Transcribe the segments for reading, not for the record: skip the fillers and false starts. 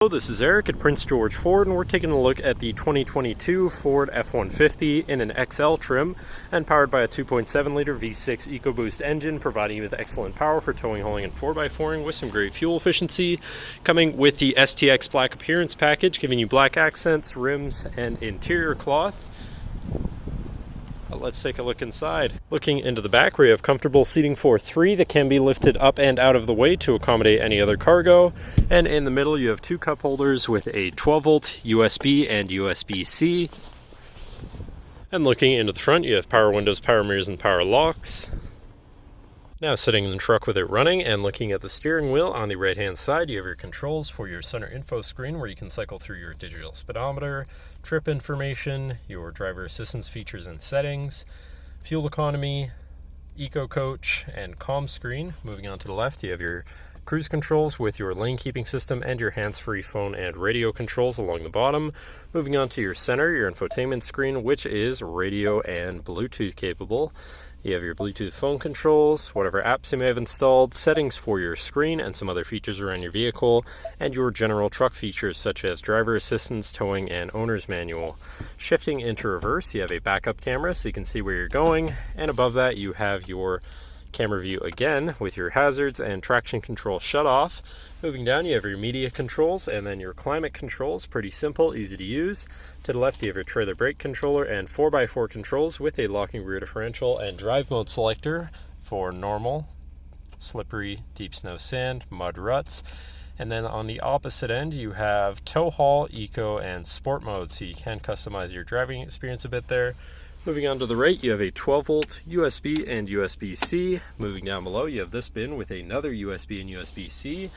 Hello, this is Eric at Prince George Ford, and we're taking a look at the 2022 Ford F-150 in an XL trim and powered by a 2.7-liter V6 EcoBoost engine, providing you with excellent power for towing, hauling, and 4x4ing with some great fuel efficiency. Coming with the STX Black Appearance Package, giving you black accents, rims, and interior cloth. Let's take a look inside. Looking into the back, we have comfortable seating for three that can be lifted up and out of the way to accommodate any other cargo. And in the middle, you have two cup holders with a 12-volt USB and USB-C. And looking into the front, you have power windows, power mirrors, and power locks. Now sitting in the truck with it running and looking at the steering wheel, on the right hand side you have your controls for your center info screen where you can cycle through your digital speedometer, trip information, your driver assistance features and settings, fuel economy, eco coach, and comm screen. Moving on to the left, you have your cruise controls with your lane keeping system and your hands-free phone and radio controls along the bottom. Moving on to your center, your infotainment screen, which is radio and Bluetooth capable. You have your Bluetooth phone controls, whatever apps you may have installed, settings for your screen and some other features around your vehicle, and your general truck features such as driver assistance, towing, and owner's manual. Shifting into reverse, you have a backup camera so you can see where you're going, and above that you have your camera view again with your hazards and traction control shut off. Moving down, you have your media controls and then your climate controls. Pretty simple, easy to use. To the left, you have your trailer brake controller and 4x4 controls with a locking rear differential and drive mode selector for normal, slippery, deep snow, sand, mud, ruts. And then on the opposite end, you have tow haul, eco, and sport mode, so you can customize your driving experience a bit there. Moving on to the right, you have a 12-volt USB and USB-C. Moving down below, you have this bin with another USB and USB-C.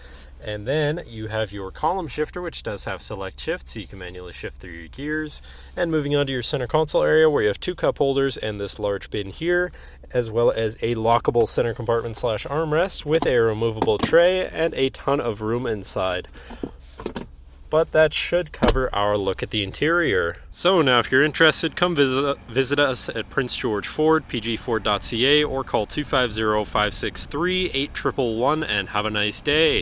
And then you have your column shifter, which does have select shift, so you can manually shift through your gears. And moving on to your center console area, where you have two cup holders and this large bin here, as well as a lockable center compartment / armrest with a removable tray and a ton of room inside. But that should cover our look at the interior. So now if you're interested, come visit us at Prince George Ford, pgford.ca, or call 250-563-8111 and have a nice day.